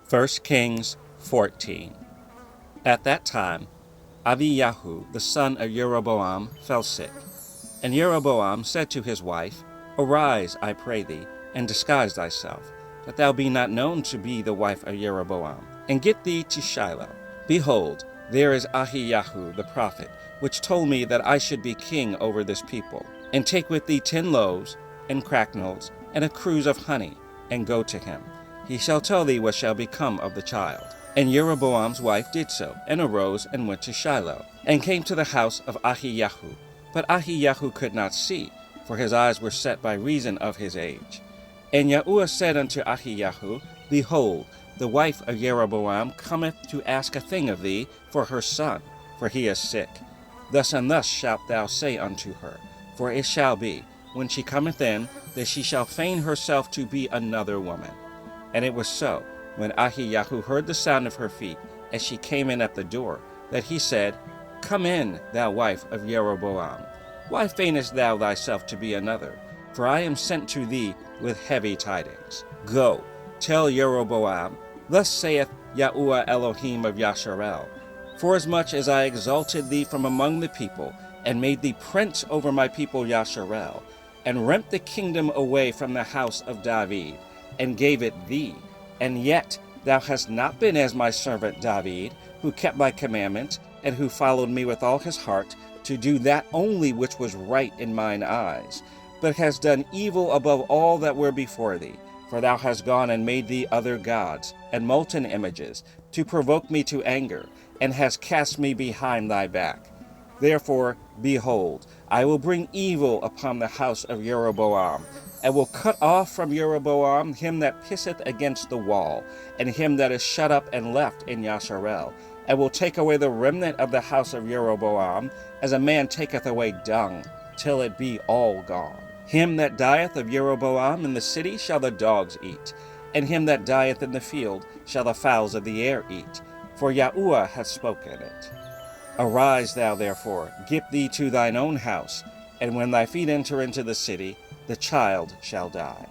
1 Kings 14. At that time, Abiyahu, the son of Jeroboam, fell sick. And Jeroboam said to his wife, Arise, I pray thee, and disguise thyself, that thou be not known to be the wife of Jeroboam, and get thee to Shiloh. Behold, there is Ahiyahu the prophet, which told me that I should be king over this people. And take with thee 10 loaves, and cracknels, and a cruse of honey, and go to him. He shall tell thee what shall become of the child. And Jeroboam's wife did so, and arose and went to Shiloh, and came to the house of Ahiyahu. But Ahiyahu could not see, for his eyes were set by reason of his age. And Yahushua said unto Ahiyahu, Behold, the wife of Jeroboam cometh to ask a thing of thee for her son, for he is sick. Thus and thus shalt thou say unto her, for it shall be, when she cometh in, that she shall feign herself to be another woman. And it was so, when Ahiyahu heard the sound of her feet, as she came in at the door, that he said, Come in, thou wife of Jeroboam. Why feignest thou thyself to be another? For I am sent to thee with heavy tidings. Go, tell Jeroboam, Thus saith Yahuwah Elohim of Yasharel, Forasmuch as I exalted thee from among the people, and made thee prince over my people Yasharel, and rent the kingdom away from the house of David, and gave it thee, and yet thou hast not been as my servant David, who kept my commandments, and who followed me with all his heart, to do that only which was right in mine eyes, but hast done evil above all that were before thee. For thou hast gone and made thee other gods, and molten images, to provoke me to anger, and hast cast me behind thy back. Therefore, behold, I will bring evil upon the house of Jeroboam, and will cut off from Jeroboam him that pisseth against the wall, and him that is shut up and left in Yasharel, and will take away the remnant of the house of Jeroboam, as a man taketh away dung, till it be all gone. Him that dieth of Jeroboam in the city shall the dogs eat, and him that dieth in the field shall the fowls of the air eat, for Yahuwah hath spoken it. Arise thou therefore, get thee to thine own house, and when thy feet enter into the city, the child shall die.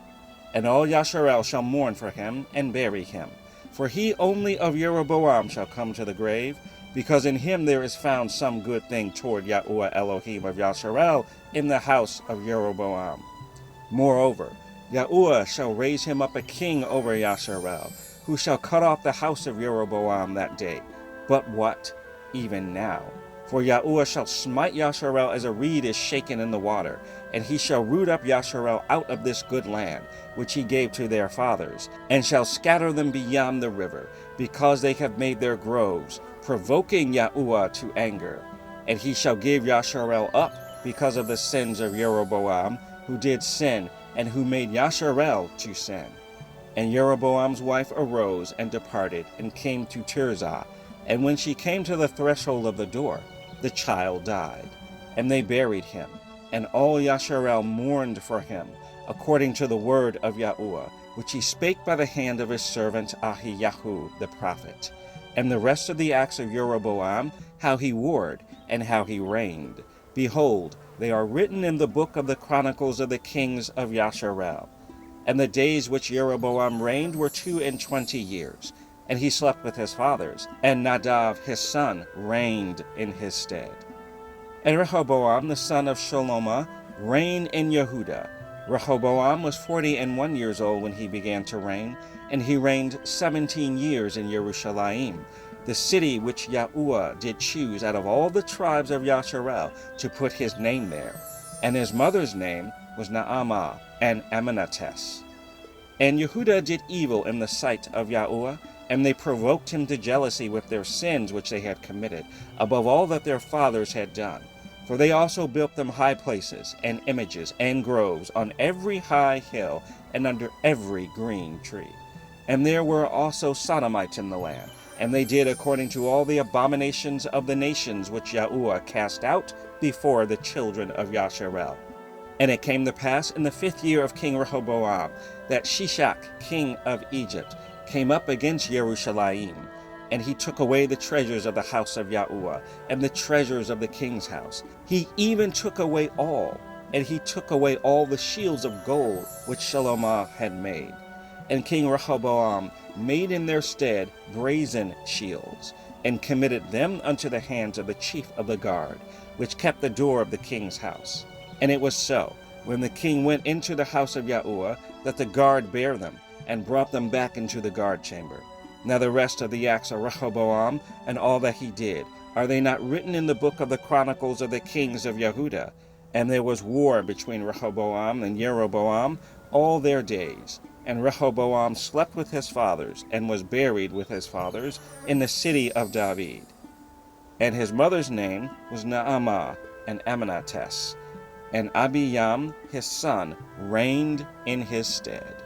And all Yasharel shall mourn for him, and bury him. For he only of Jeroboam shall come to the grave, because in him there is found some good thing toward Yahuwah Elohim of Yasharel in the house of Jeroboam. Moreover, Yahuwah shall raise him up a king over Yasharel, who shall cut off the house of Jeroboam that day. But what? Even now. For Yahuwah shall smite Yasharel as a reed is shaken in the water, and he shall root up Yasharel out of this good land, which he gave to their fathers, and shall scatter them beyond the river, because they have made their groves, provoking Yahuwah to anger. And he shall give Yasharel up because of the sins of Jeroboam, who did sin, and who made Yasharel to sin. And Jeroboam's wife arose and departed, and came to Tirzah. And when she came to the threshold of the door, the child died. And they buried him, and all Yasharel mourned for him, according to the word of Yahuwah, which he spake by the hand of his servant Ahiyahu the prophet. And the rest of the acts of Jeroboam, how he warred, and how he reigned, behold, they are written in the book of the chronicles of the kings of Yasharel. And the days which Jeroboam reigned were 22 years, and he slept with his fathers, and Nadav his son reigned in his stead. And Rehoboam the son of Shalomah reigned in Yehudah. Rehoboam was 41 years old when he began to reign, and he reigned 17 years in Jerusalem, the city which Yahuwah did choose out of all the tribes of Yasharel to put his name there. And his mother's name was Naamah and Amminates. And Yehudah did evil in the sight of Yahuwah, and they provoked him to jealousy with their sins which they had committed, above all that their fathers had done. For they also built them high places, and images, and groves, on every high hill, and under every green tree. And there were also Sodomites in the land, and they did according to all the abominations of the nations which Yahuwah cast out before the children of Yasharel. And it came to pass in the 5th year of King Rehoboam, that Shishak, king of Egypt, came up against Jerusalem, and he took away the treasures of the house of Yahuwah, and the treasures of the king's house. He even took away all, and he took away all the shields of gold which Shalomah had made. And King Rehoboam made in their stead brazen shields, and committed them unto the hands of the chief of the guard, which kept the door of the king's house. And it was so, when the king went into the house of Yahuwah, that the guard bare them, and brought them back into the guard chamber. Now the rest of the acts of Rehoboam, and all that he did, are they not written in the book of the chronicles of the kings of Yehudah? And there was war between Rehoboam and Jeroboam all their days. And Rehoboam slept with his fathers, and was buried with his fathers in the city of David. And his mother's name was Naamah, an Ammonitess. And Abiyam his son reigned in his stead.